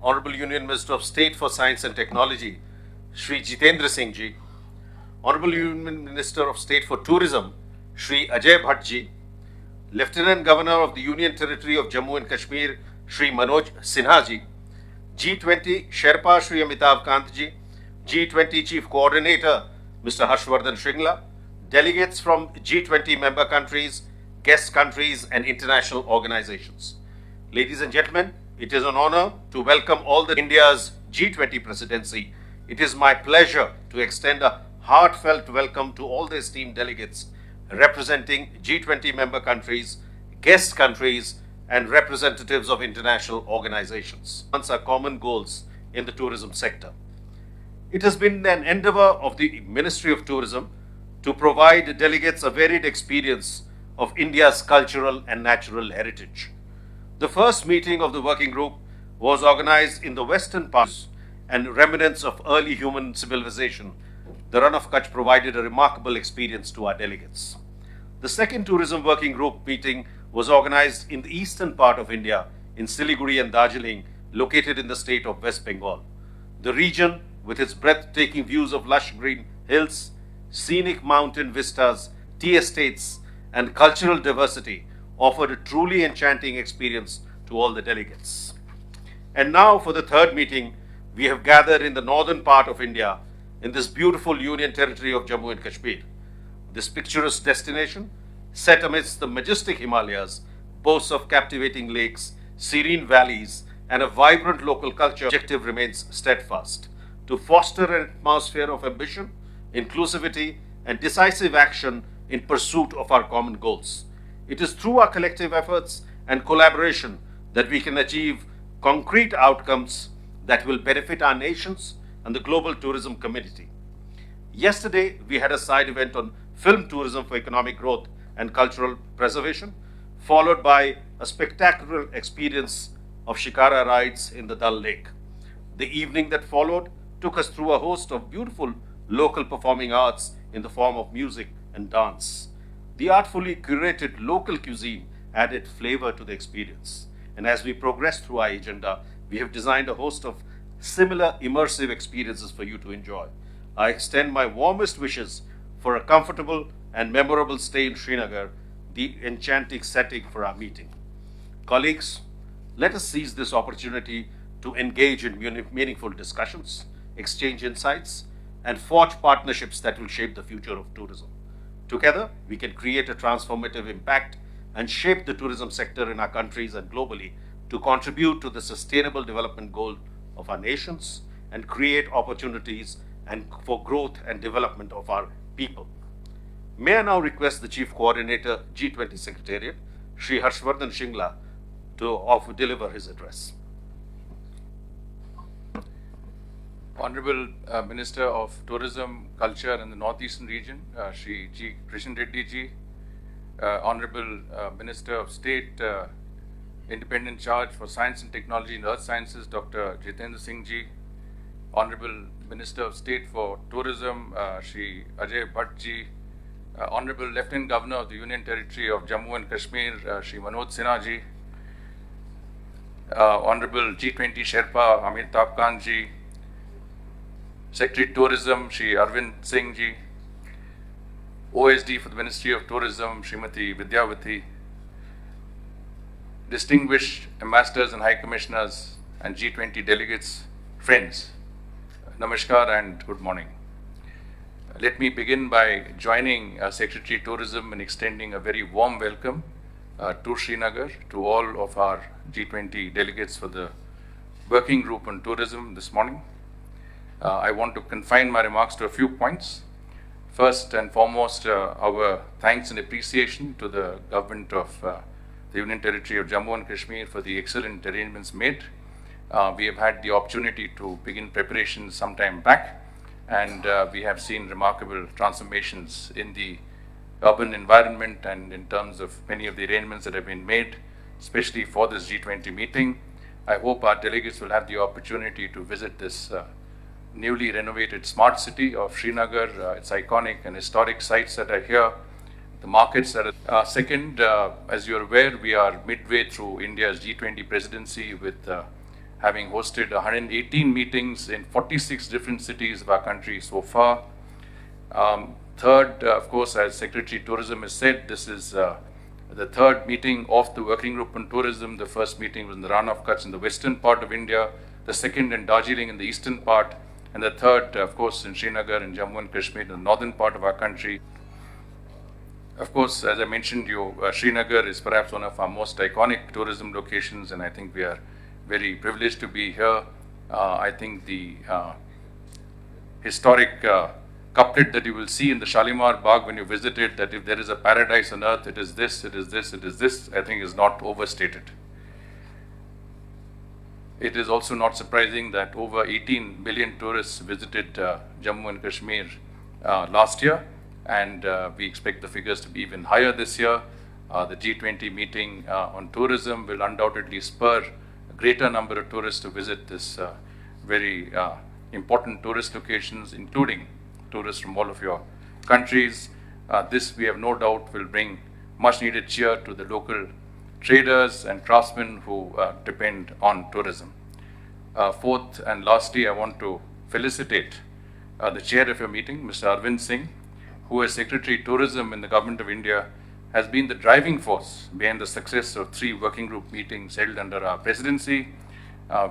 Honorable Union Minister of State for Science and Technology, Shri Jitendra Singh Ji, Honorable Union Minister of State for Tourism, Shri Ajay Bhatt Ji, Lieutenant Governor of the Union Territory of Jammu and Kashmir, Shri Manon Sinha Ji, G20 Sherpa Shri Amitav Kant Ji, G20 Chief Coordinator Mr. Harshvardhan Shringla, delegates from G20 member countries, guest countries and international organizations. Ladies and gentlemen, it is an honor to welcome all the India's G20 presidency. It is my pleasure to extend a heartfelt welcome to all the esteemed delegates representing G20 member countries, guest countries and representatives of international organizations. Our common goals in the tourism sector. It has been an endeavor of the Ministry of Tourism to provide delegates a varied experience of India's cultural and natural heritage. The first meeting of the working group was organized in the western parts and remnants of early human civilization. The Run of Kutch provided a remarkable experience to our delegates. The second tourism working group meeting was organized in the eastern part of India in Siliguri and Darjeeling, located in the state of West Bengal. The region, with its breathtaking views of lush green hills, scenic mountain vistas, tea estates, and cultural diversity, offered a truly enchanting experience to all the delegates. And now for the third meeting, we have gathered in the northern part of India, in this beautiful Union Territory of Jammu and Kashmir. This picturesque destination, set amidst the majestic Himalayas, boasts of captivating lakes, serene valleys, and a vibrant local culture. The objective remains steadfast: to foster an atmosphere of ambition, inclusivity, and decisive action in pursuit of our common goals. It is through our collective efforts and collaboration that we can achieve concrete outcomes that will benefit our nations and the global tourism community. Yesterday, we had a side event on film tourism for economic growth and cultural preservation, followed by a spectacular experience of shikara rides in the Dal Lake. The evening that followed took us through a host of beautiful local performing arts in the form of music and dance. The artfully curated local cuisine added flavor to the experience. And as we progress through our agenda, we have designed a host of similar immersive experiences for you to enjoy. I extend my warmest wishes for a comfortable and memorable stay in Srinagar, the enchanting setting for our meeting. Colleagues, let us seize this opportunity to engage in meaningful discussions, exchange insights, and forge partnerships that will shape the future of tourism. Together, we can create a transformative impact and shape the tourism sector in our countries and globally to contribute to the sustainable development goal of our nations and create opportunities and for growth and development of our people. May I now request the Chief Coordinator, G20 Secretariat, Shri Harshvardhan Shringla, to deliver his address. Honorable Minister of Tourism, Culture and the Northeastern Region, Shri G. Krishan Reddy Ji, Honorable Minister of State, Independent Charge for Science and Technology and Earth Sciences, Dr. Jitendra Singh Ji, Honorable Minister of State for Tourism, Shri Ajay Bhatt Ji, Honorable Lieutenant Governor of the Union Territory of Jammu and Kashmir, Shri Manon Sinha Ji, Honorable G20 Sherpa Amitav Kant Ji, Secretary Tourism, Shri Arvind Singh Ji, OSD for the Ministry of Tourism, Srimati Vidyavati, distinguished ambassadors and high commissioners and G20 delegates, friends, namaskar and good morning. Let me begin by joining Secretary Tourism in extending a very warm welcome to Srinagar, to all of our G20 delegates for the working group on tourism this morning. I want to confine my remarks to a few points. First and foremost, our thanks and appreciation to the government of the Union Territory of Jammu and Kashmir for the excellent arrangements made. We have had the opportunity to begin preparations some time back, and we have seen remarkable transformations in the urban environment and in terms of many of the arrangements that have been made, especially for this G20 meeting. I hope our delegates will have the opportunity to visit this newly renovated smart city of Srinagar, its iconic and historic sites that are here, the markets that are. Second, as you're aware, we are midway through India's G20 presidency with having hosted 118 meetings in 46 different cities of our country so far. Third, of course, as Secretary Tourism has said, this is the third meeting of the Working Group on Tourism. The first meeting was in the Rann of Kutch in the western part of India, the second in Darjeeling in the eastern part, and the third, of course, in Srinagar in Jammu and Kashmir in the northern part of our country. Of course, as I mentioned you, Srinagar is perhaps one of our most iconic tourism locations, and I think we are very privileged to be here. I think the historic couplet that you will see in the Shalimar Bagh when you visit it, that if there is a paradise on earth, it is this, it is this, it is this, I think is not overstated. It is also not surprising that over 18 million tourists visited Jammu and Kashmir last year, and we expect the figures to be even higher this year. The G20 meeting on tourism will undoubtedly spur a greater number of tourists to visit this very important tourist locations, including tourists from all of your countries. This, we have no doubt, will bring much needed cheer to the local traders and craftsmen who depend on tourism. Fourth and lastly, I want to felicitate the chair of your meeting, Mr. Arvind Singh, who as Secretary Tourism in the Government of India has been the driving force behind the success of 3 working group meetings held under our presidency.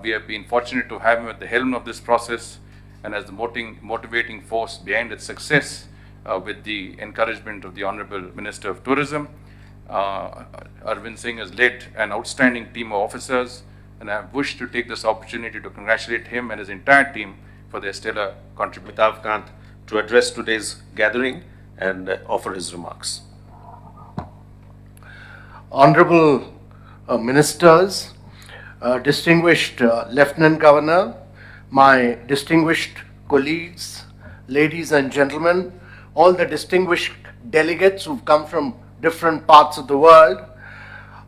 We have been fortunate to have him at the helm of this process and as the motivating force behind its success with the encouragement of the Honorable Minister of Tourism. Arvind Singh has led an outstanding team of officers, and I wish to take this opportunity to congratulate him and his entire team for their stellar contribution. Amitav Kant to address today's gathering and offer his remarks. Honorable Ministers, distinguished Lieutenant Governor, my distinguished colleagues, ladies and gentlemen, all the distinguished delegates who've come from different parts of the world,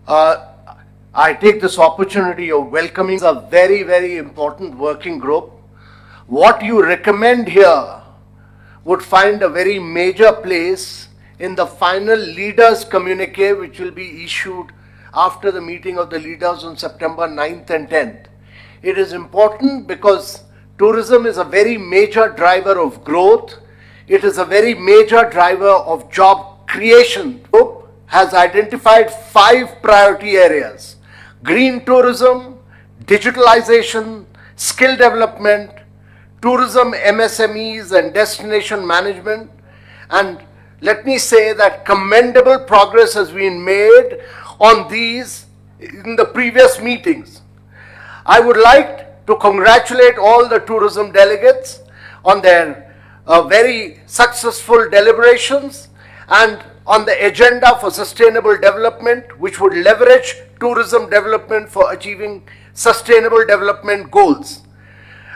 I take this opportunity of welcoming a very, very important working group. What you recommend here would find a very major place in the final leaders' communique, which will be issued after the meeting of the leaders on September 9th and 10th. It is important because tourism is a very major driver of growth. It is a very major driver of job creation. The group has identified 5 priority areas: green tourism, digitalization, skill development, tourism, MSMEs and destination management. And let me say that commendable progress has been made on these in the previous meetings. I would like to congratulate all the tourism delegates on their very successful deliberations and on the agenda for sustainable development, which would leverage tourism development for achieving sustainable development goals.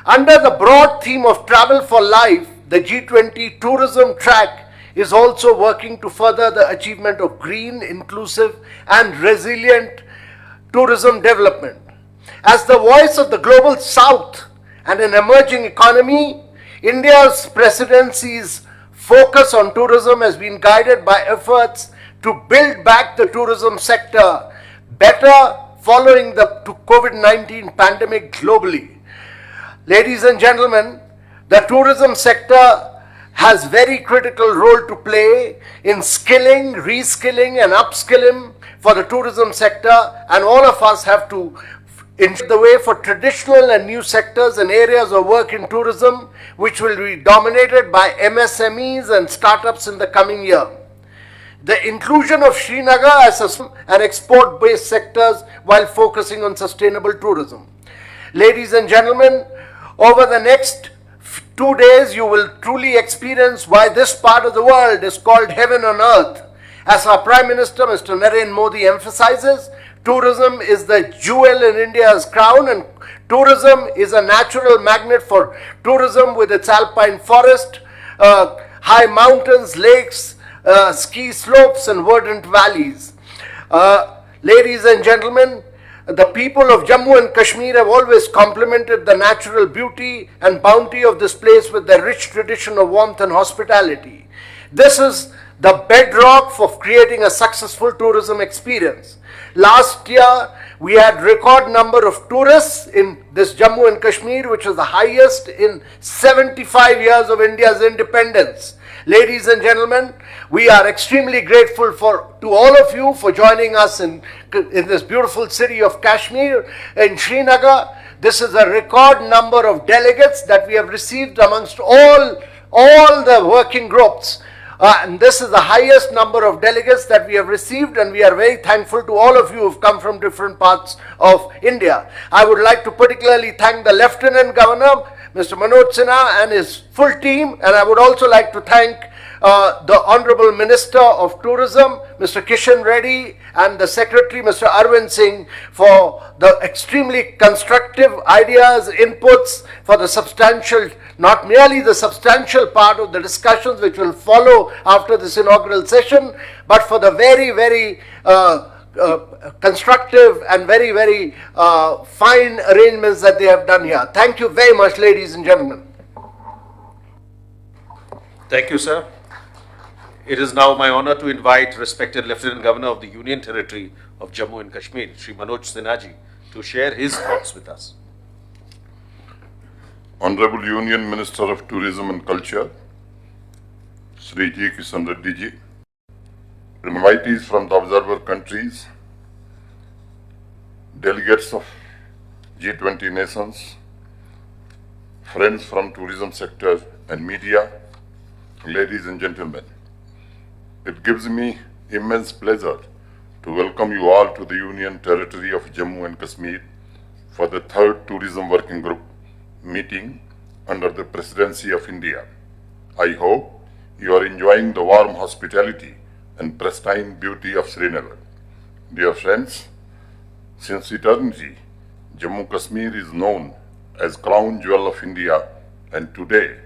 Under the broad theme of Travel for Life, the G20 tourism track is also working to further the achievement of green, inclusive and resilient tourism development. As the voice of the global South and an emerging economy, India's presidency's focus on tourism has been guided by efforts to build back the tourism sector better following the COVID-19 pandemic globally. Ladies and gentlemen, the tourism sector has very critical role to play in skilling, reskilling and upskilling for the tourism sector, and all of us have to ensure the way for traditional and new sectors and areas of work in tourism, which will be dominated by MSMEs and startups in the coming year. The inclusion of Srinagar as an export-based sectors while focusing on sustainable tourism. Ladies and gentlemen, over the next 2 days, you will truly experience why this part of the world is called heaven on earth. As our Prime Minister, Mr. Narendra Modi, emphasizes, tourism is the jewel in India's crown, and tourism is a natural magnet for tourism with its alpine forest, high mountains, lakes, ski slopes and verdant valleys. Ladies and gentlemen, the people of Jammu and Kashmir have always complimented the natural beauty and bounty of this place with their rich tradition of warmth and hospitality. This is the bedrock for creating a successful tourism experience. Last year, We had record number of tourists in this Jammu and Kashmir, which was the highest in 75 years of India's independence. Ladies and gentlemen, we are extremely grateful to all of you for joining us in this beautiful city of Kashmir, in Srinagar. This is a record number of delegates that we have received amongst all the working groups. And this is the highest number of delegates that we have received, and we are very thankful to all of you who have come from different parts of India. I would like to particularly thank the Lieutenant Governor, Mr. Manon Sinha, and his full team, and I would also like to thank the Honorable Minister of Tourism, Mr. Kishan Reddy, and the Secretary, Mr. Arvind Singh, for the extremely constructive ideas, inputs, for the substantial, not merely the substantial part of the discussions which will follow after this inaugural session, but for the very, very constructive and very, very fine arrangements that they have done here. Thank you very much, ladies and gentlemen. Thank you, sir. It is now my honor to invite respected Lieutenant Governor of the Union Territory of Jammu and Kashmir, Shri Manon Sinha, to share his thoughts with us. Honorable Union Minister of Tourism and Culture, Shri G. Kishan Reddy ji, invitees from the observer countries, delegates of G20 nations, friends from tourism sector and media, ladies and gentlemen. It gives me immense pleasure to welcome you all to the Union Territory of Jammu and Kashmir for the 3rd Tourism Working Group meeting under the Presidency of India. I hope you are enjoying the warm hospitality and pristine beauty of Srinagar. Dear friends, since eternity, Jammu Kashmir is known as crown jewel of India, and today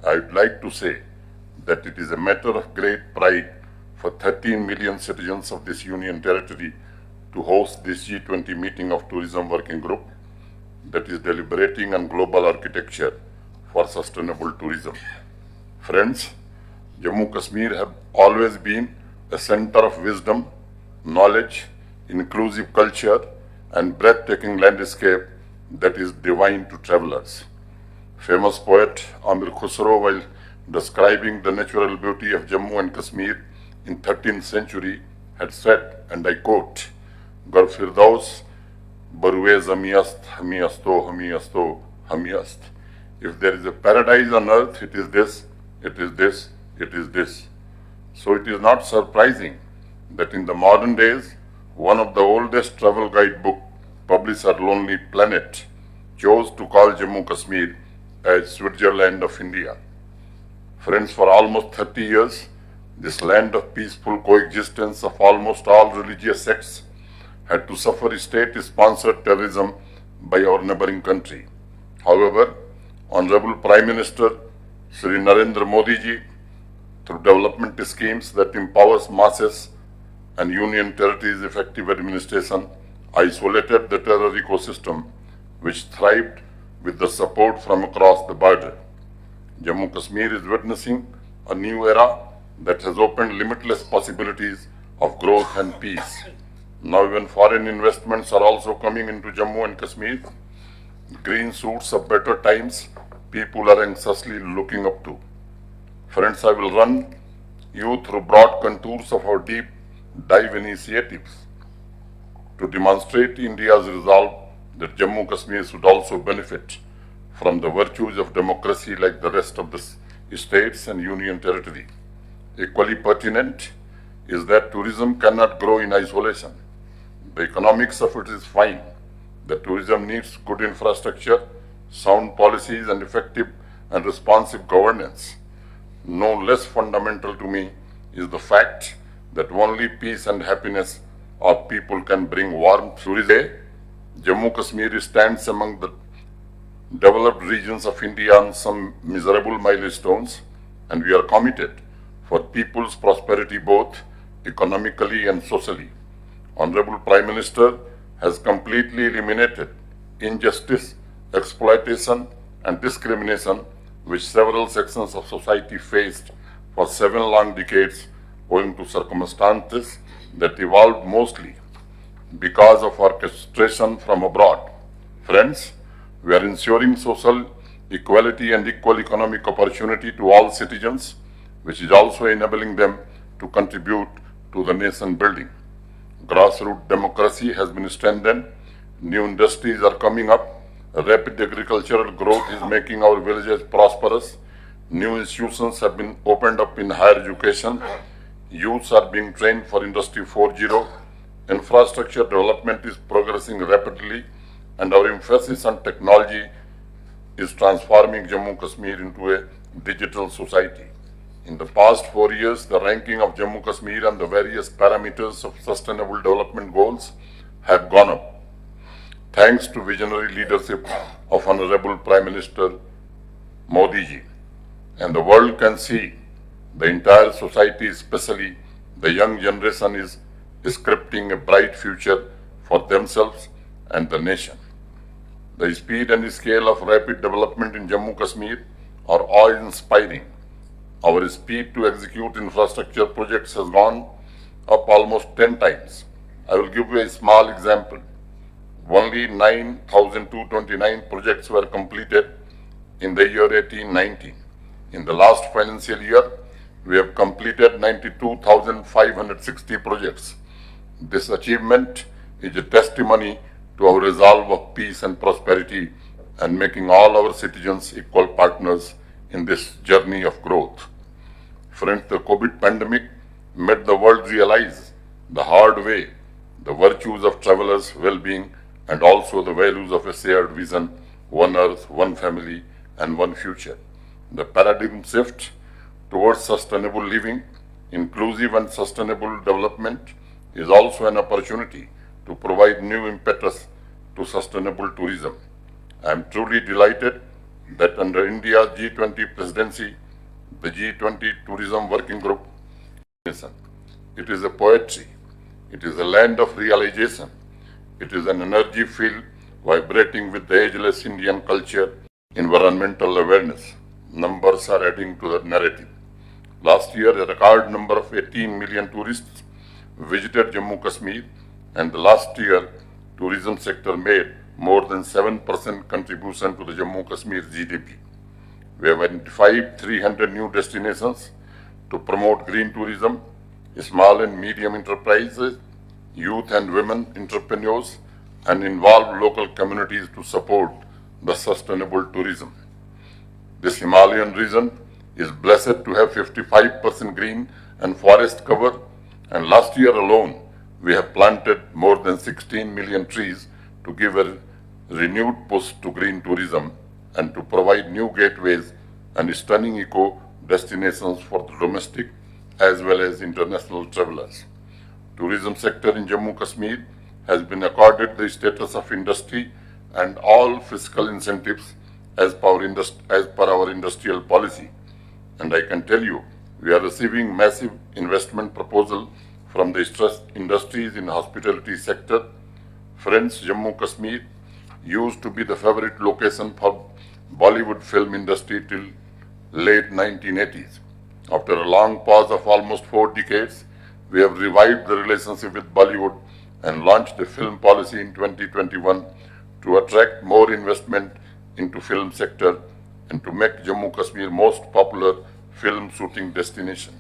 I would like to say that it is a matter of great pride for 13 million citizens of this Union Territory to host this G20 meeting of Tourism Working Group that is deliberating on global architecture for sustainable tourism. Friends, Jammu Kashmir have always been a center of wisdom, knowledge, inclusive culture, and breathtaking landscape that is divine to travelers. Famous poet Amir Khusro, while describing the natural beauty of Jammu and Kashmir in 13th century, had said, and I quote, "Gar Firdaus Barue Zamiast Hamiasto Hamiasto Hamiast." If there is a paradise on earth, it is this, it is this, it is this. So it is not surprising that in the modern days, one of the oldest travel guidebook publisher, Lonely Planet, chose to call Jammu Kashmir as Switzerland of India. Friends, for almost 30 years, this land of peaceful coexistence of almost all religious sects had to suffer state-sponsored terrorism by our neighboring country. However, Honorable Prime Minister Shri Narendra Modi ji, through development schemes that empowers masses and Union Territories' effective administration, isolated the terror ecosystem which thrived with the support from across the border. Jammu Kashmir is witnessing a new era that has opened limitless possibilities of growth and peace. Now even foreign investments are also coming into Jammu and Kashmir. Green shoots of better times people are anxiously looking up to. Friends, I will run you through broad contours of our deep dive initiatives to demonstrate India's resolve that Jammu Kashmir should also benefit from the virtues of democracy like the rest of the states and Union Territory. Equally pertinent is that tourism cannot grow in isolation. The economics of it is fine. The tourism needs good infrastructure, sound policies, and effective and responsive governance. No less fundamental to me is the fact that only peace and happiness of people can bring warmth. Tourism, Jammu Kashmir stands among the developed regions of India on some miserable milestones, and we are committed for people's prosperity both economically and socially. Honorable Prime Minister has completely eliminated injustice, exploitation, and discrimination which several sections of society faced for 7 long decades owing to circumstances that evolved mostly because of orchestration from abroad. Friends, we are ensuring social equality and equal economic opportunity to all citizens, which is also enabling them to contribute to the nation building. Grassroots democracy has been strengthened, new industries are coming up, rapid agricultural growth is making our villages prosperous, new institutions have been opened up in higher education, youths are being trained for Industry 4.0, infrastructure development is progressing rapidly, and our emphasis on technology is transforming Jammu Kashmir into a digital society. In the past 4 years, the ranking of Jammu Kashmir and the various parameters of sustainable development goals have gone up, thanks to visionary leadership of Honorable Prime Minister Modi ji. And the world can see, the entire society, especially the young generation, is scripting a bright future for themselves and the nation. The speed and scale of rapid development in Jammu Kashmir are awe-inspiring. Our speed to execute infrastructure projects has gone up almost 10 times. I will give you a small example. Only 9,229 projects were completed in the year 18-19. In the last financial year, we have completed 92,560 projects. This achievement is a testimony to our resolve of peace and prosperity and making all our citizens equal partners in this journey of growth. Friends, the COVID pandemic made the world realize the hard way the virtues of travelers' well-being and also the values of a shared vision, one earth, one family, and one future. The paradigm shift towards sustainable living, inclusive and sustainable development is also an opportunity to provide new impetus to sustainable tourism. I am truly delighted that under India's G20 presidency, the G20 Tourism Working Group, it is a poetry, it is a land of realization, it is an energy field vibrating with the ageless Indian culture, environmental awareness. Numbers are adding to the narrative. Last year, a record number of 18 million tourists visited Jammu Kashmir, and the last year, tourism sector made more than 7% contribution to the Jammu Kashmir GDP. We have identified 300 new destinations to promote green tourism, small and medium enterprises, youth and women entrepreneurs, and involve local communities to support the sustainable tourism. This Himalayan region is blessed to have 55% green and forest cover, and last year alone, we have planted more than 16 million trees to give a renewed push to green tourism and to provide new gateways and stunning eco destinations for the domestic as well as international travelers. Tourism sector in Jammu Kashmir has been accorded the status of industry and all fiscal incentives as per our industrial policy. And I can tell you, we are receiving massive investment proposal from the industries in hospitality sector. Friends, Jammu Kashmir used to be the favorite location for Bollywood film industry till late 1980s. After a long pause of almost 4 decades, we have revived the relationship with Bollywood and launched a film policy in 2021 to attract more investment into film sector and to make Jammu Kashmir most popular film shooting destination.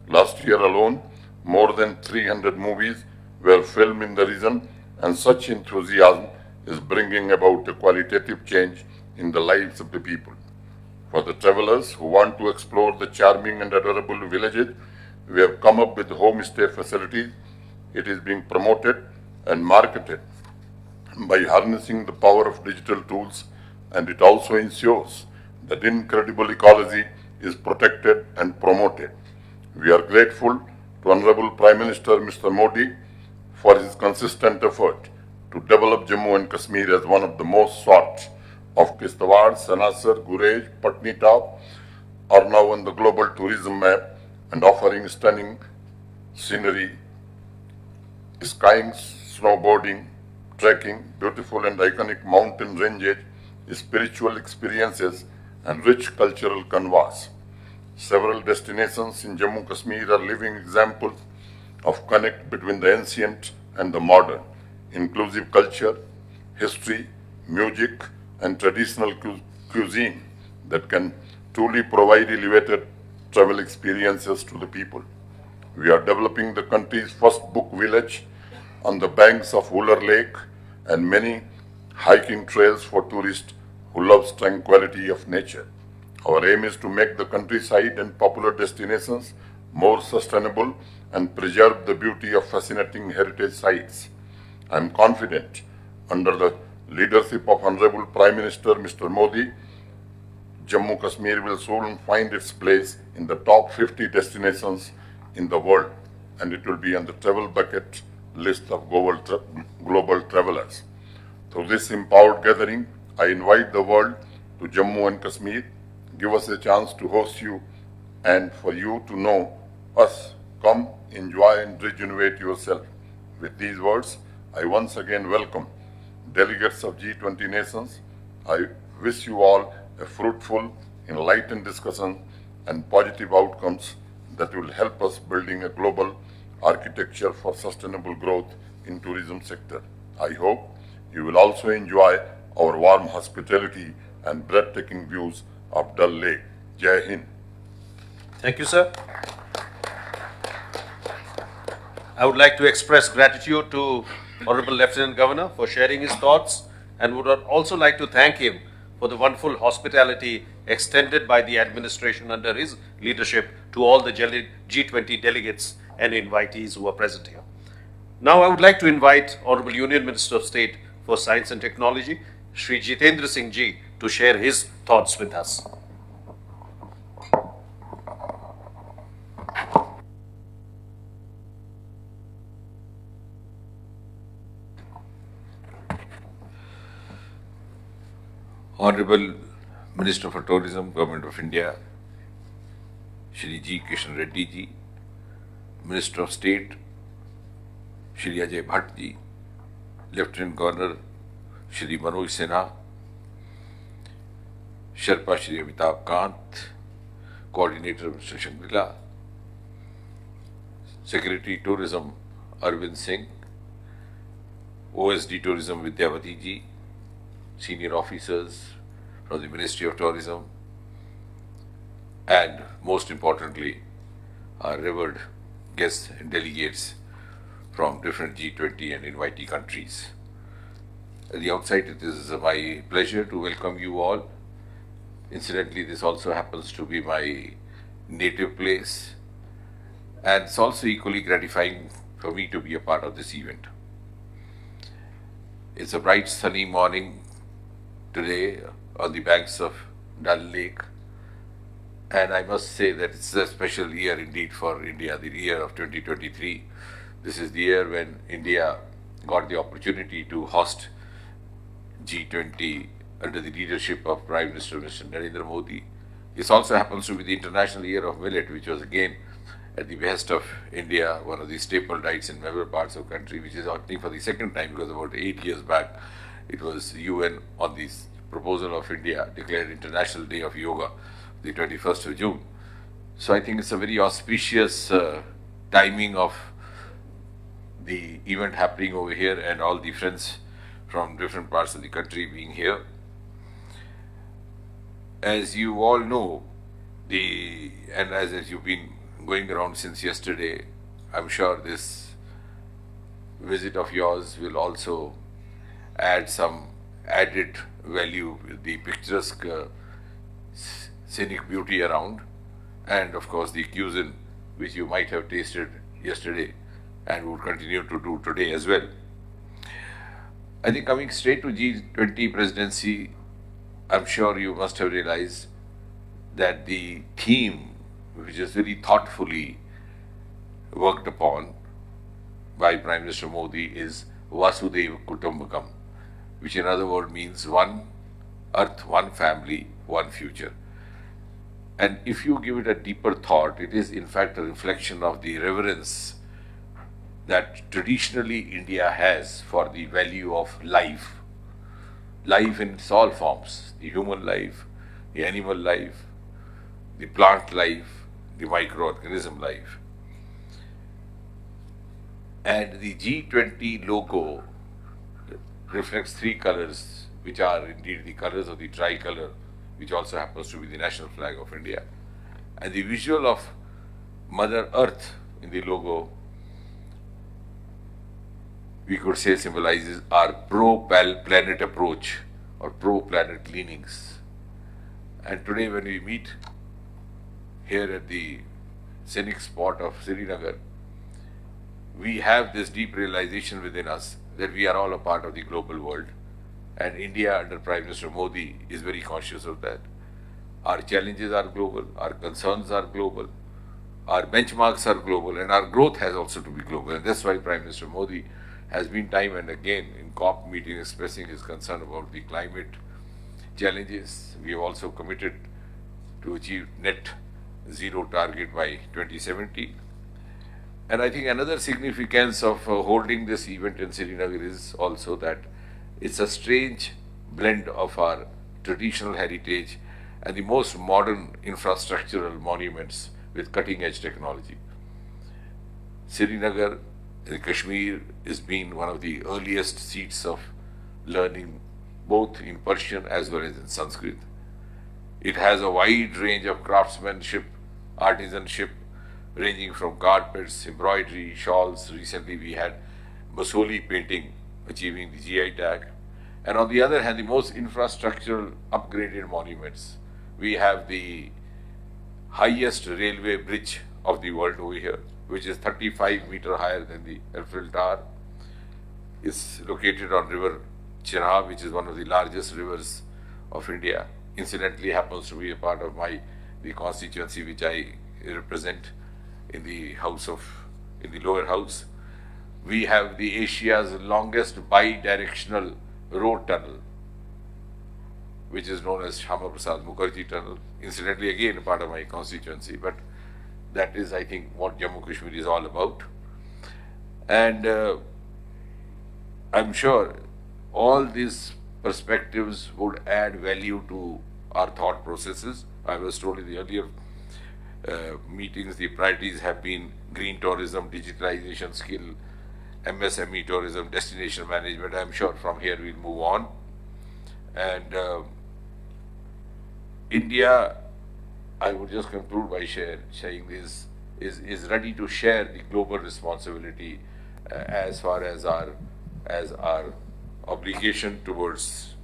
Last year alone, more than 300 movies were filmed in the region, and such enthusiasm is bringing about a qualitative change in the lives of the people. For the travelers who want to explore the charming and adorable villages, we have come up with homestay facilities. It is being promoted and marketed by harnessing the power of digital tools, and it also ensures that incredible ecology is protected and promoted. We are grateful to Honorable Prime Minister Mr. Modi for his consistent effort to develop Jammu and Kashmir as one of the most sought of Kishtwar, Sanasar, Gurez, Patnitop are now on the global tourism map and offering stunning scenery, skiing, snowboarding, trekking, beautiful and iconic mountain ranges, spiritual experiences, and rich cultural canvas. Several destinations in Jammu Kashmir are living examples of connect between the ancient and the modern. inclusive culture, history, music, and traditional cuisine that can truly provide elevated travel experiences to the people. We are developing the country's first book village on the banks of Wooler Lake and many hiking trails for tourists who love tranquility of nature. Our aim is to make the countryside and popular destinations more sustainable and preserve the beauty of fascinating heritage sites. I am confident, under the leadership of Honorable Prime Minister Mr. Modi, Jammu Kashmir will soon find its place in the top 50 destinations in the world, and it will be on the travel bucket list of global travelers. Through this empowered gathering, I invite the world to Jammu and Kashmir. Give us a chance to host you and for you to know us. Come, enjoy and rejuvenate yourself. With these words, I once again welcome delegates of G20 nations. I wish you all a fruitful, enlightened discussion and positive outcomes that will help us building a global architecture for sustainable growth in tourism sector. I hope you will also enjoy our warm hospitality and breathtaking views of Dal Lake. Jai Hind. Thank you, sir. I would like to express gratitude to Honorable Lieutenant Governor for sharing his thoughts, and would also like to thank him for the wonderful hospitality extended by the administration under his leadership to all the G20 delegates and invitees who are present here. Now I would like to invite Honorable Union Minister of State for Science and Technology, Shri Jitendra Singh Ji, to share his thoughts with us. Honorable Minister for Tourism, Government of India, Shri G. Kishan Reddy Ji, Minister of State, Shri Ajay Bhatt Ji, Lieutenant Governor, Shri Manon Sinha, Sherpa Shri Amitabh Kant, Coordinator Mr. Shangri-La, Secretary Tourism Arvind Singh, OSD Tourism Vidyavati Ji, senior officers from the Ministry of Tourism, and most importantly, our revered guests and delegates from different G20 and invitee countries. At the outset, it is my pleasure to welcome you all. Incidentally, this also happens to be my native place, and it's also equally gratifying for me to be a part of this event. It's a bright sunny morning today on the banks of Dal Lake, and I must say that it's a special year indeed for India, the year of 2023. This is the year when India got the opportunity to host G20 under the leadership of Prime Minister Mr. Narendra Modi. This also happens to be the International Year of Millet, which was again at the behest of India, one of the staple diets in member parts of the country, which is happening for the second time, because about 8 years back it was UN on the proposal of India declared International Day of Yoga, the 21st of June. So I think it's a very auspicious timing of the event happening over here and all the friends from different parts of the country being here. As you all know, and as you've been going around since yesterday, I'm sure this visit of yours will also add some added value with the picturesque scenic beauty around, and of course the cuisine which you might have tasted yesterday and would continue to do today as well. I think coming straight to G20 presidency, I'm sure you must have realized that the theme, which is very thoughtfully worked upon by Prime Minister Modi, is Vasudhaiva Kutumbakam, which in other words means one earth, one family, one future. And if you give it a deeper thought, it is in fact a reflection of the reverence that traditionally India has for the value of life. Life in its all forms, the human life, the animal life, the plant life, the microorganism life. And the G20 logo reflects three colors, which are indeed the colors of the tricolor, which also happens to be the national flag of India. And the visual of Mother Earth in the logo, we could say, symbolizes our pro-planet approach or pro-planet leanings. And today when we meet here at the scenic spot of Srinagar, we have this deep realization within us that we are all a part of the global world, and India under Prime Minister Modi is very conscious of that. Our challenges are global, our concerns are global, our benchmarks are global, and our growth has also to be global. And that's why Prime Minister Modi has been time and again in COP meetings expressing his concern about the climate challenges. We have also committed to achieve net zero target by 2070. And I think another significance of holding this event in Srinagar is also that it's a strange blend of our traditional heritage and the most modern infrastructural monuments with cutting-edge technology. Srinagar in Kashmir has been one of the earliest seats of learning both in Persian as well as in Sanskrit. It has a wide range of craftsmanship, artisanship, ranging from carpets, embroidery, shawls. Recently we had Basoli painting achieving the GI tag. And on the other hand, the most infrastructural upgraded monuments. We have the highest railway bridge of the world over here, which is 35 meters higher than the Eiffel Tower. It's located on River Chenab, which is one of the largest rivers of India. Incidentally, happens to be a part of the constituency which I represent in the lower house. We have the Asia's longest bi-directional road tunnel, which is known as Shama Prasad Mukherjee Tunnel. Incidentally, again, a part of my constituency, but that is, I think, what Jammu Kashmir is all about. And I'm sure all these perspectives would add value to our thought processes. I was told in the earlier meetings, the priorities have been green tourism, digitalization, skill, MSME tourism, destination management. I'm sure from here we'll move on. And India, I would just conclude by saying this, is ready to share the global responsibility as far as our obligation towards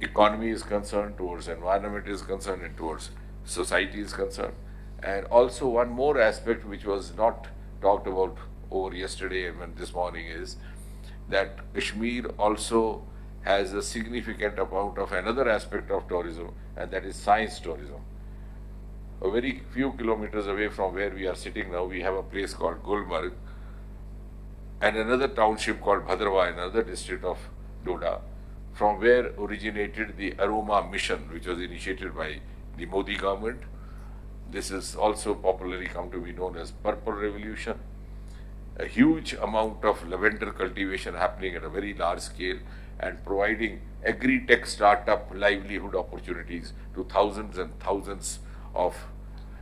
economy is concerned, towards environment is concerned, and towards society is concerned. And also one more aspect which was not talked about over yesterday and this morning is that Kashmir also has a significant amount of another aspect of tourism, and that is science tourism. A very few kilometers away from where we are sitting now, we have a place called Gulmarg and another township called Bhadrawa, another district of Doda, from where originated the Aroma mission, which was initiated by the Modi government. This is also popularly come to be known as Purple Revolution. A huge amount of lavender cultivation happening at a very large scale and providing agri-tech startup livelihood opportunities to thousands and thousands of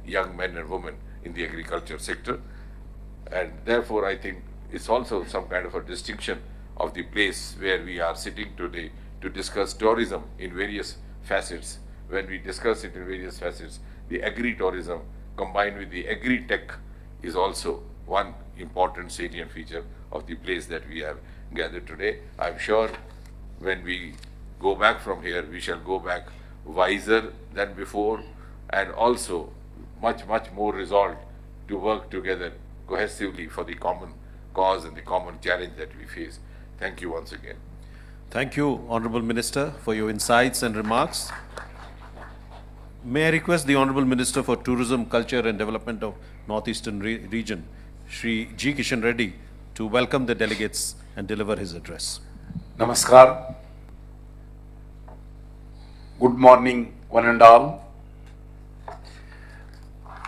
young men and women in the agriculture sector. And therefore, I think it's also some kind of a distinction of the place where we are sitting today to discuss tourism in various facets. When we discuss it in various facets, the agri-tourism combined with the agri-tech is also one important salient feature of the place that we have gathered today. I'm sure when we go back from here, we shall go back wiser than before and also much, much more resolved to work together cohesively for the common cause and the common challenge that we face. Thank you once again. Thank you, Honorable Minister, for your insights and remarks. May I request the Honorable Minister for Tourism, Culture and Development of Northeastern Region, Shri G. Kishan Reddy, to welcome the delegates and deliver his address. Namaskar. Good morning, one and all.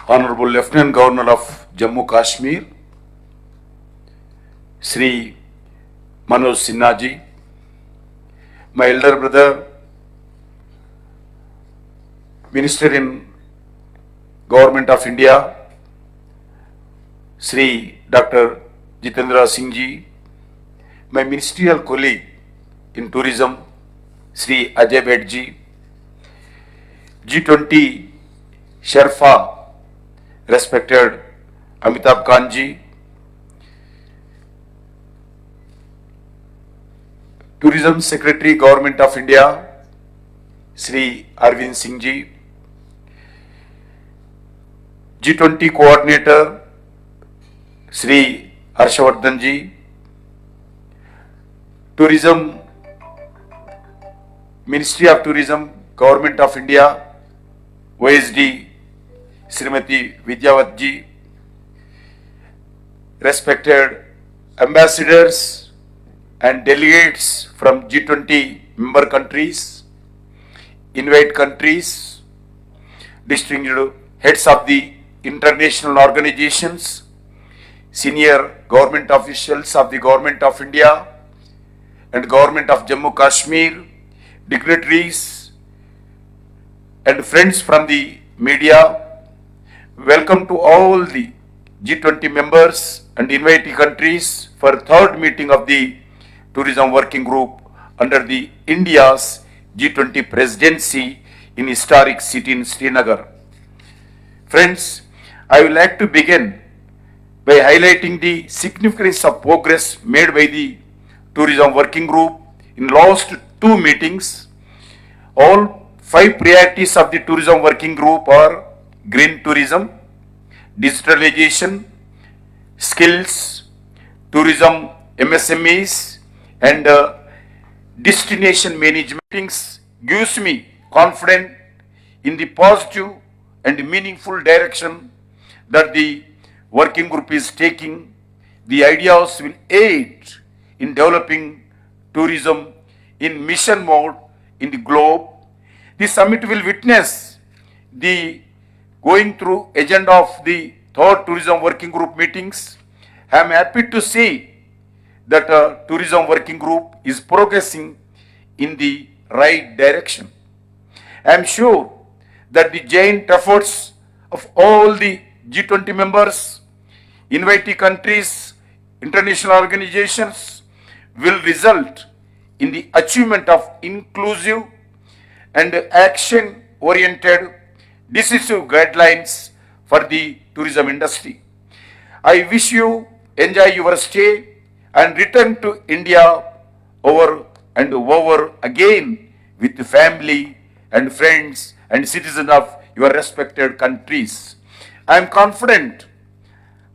Honorable Lieutenant Governor of Jammu Kashmir, Shri Manon Sinha ji, my elder brother, Minister in Government of India, Shri Dr. Jitendra Singh ji, my ministerial colleague, in tourism, Sri Ajay Bhattji, G20 Sherpa, respected Amitabh Kanji, Tourism Secretary, Government of India, Sri Arvind Singh Ji, G20 Coordinator, Sri Harshavardhan Ji, Tourism, Ministry of Tourism, Government of India, OSD, Srimati Vidyavat Ji, respected ambassadors and delegates from G20 member countries, invite countries, distinguished heads of the international organizations, senior government officials of the Government of India and Government of Jammu Kashmir, dignitaries and friends from the media, welcome to all the G20 members and invitee countries for third meeting of the Tourism Working Group under the India's G20 presidency in historic city in Srinagar. Friends, I would like to begin by highlighting the significance of progress made by the Tourism Working Group in last two meetings. All 5 priorities of the Tourism Working Group are green tourism, digitalization, skills, tourism MSMEs, and destination management. Meetings gives me confidence in the positive and meaningful direction that the working group is taking. The ideas will aid in developing tourism in mission mode in the globe. The summit will witness the going through agenda of the third tourism working group meetings. I am happy to see that tourism working group is progressing in the right direction. I am sure that the joint efforts of all the G20 members, invitee countries, international organizations will result in the achievement of inclusive and action-oriented decisive guidelines for the tourism industry. I wish you enjoy your stay and return to India over and over again with family and friends and citizens of your respected countries. I am confident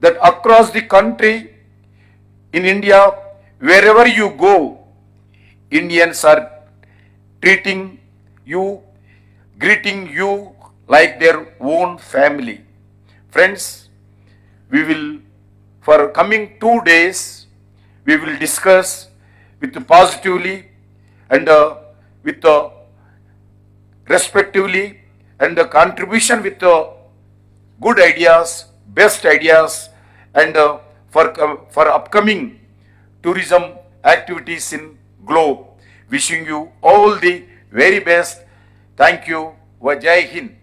that across the country, in India, wherever you go, Indians are treating you, greeting you like their own family. Friends, we will, for coming 2 days, we will discuss with positively and with respectively and the contribution with good ideas, best ideas, and for upcoming tourism activities in globe. Wishing you all the very best. Thank you. Jai Hind.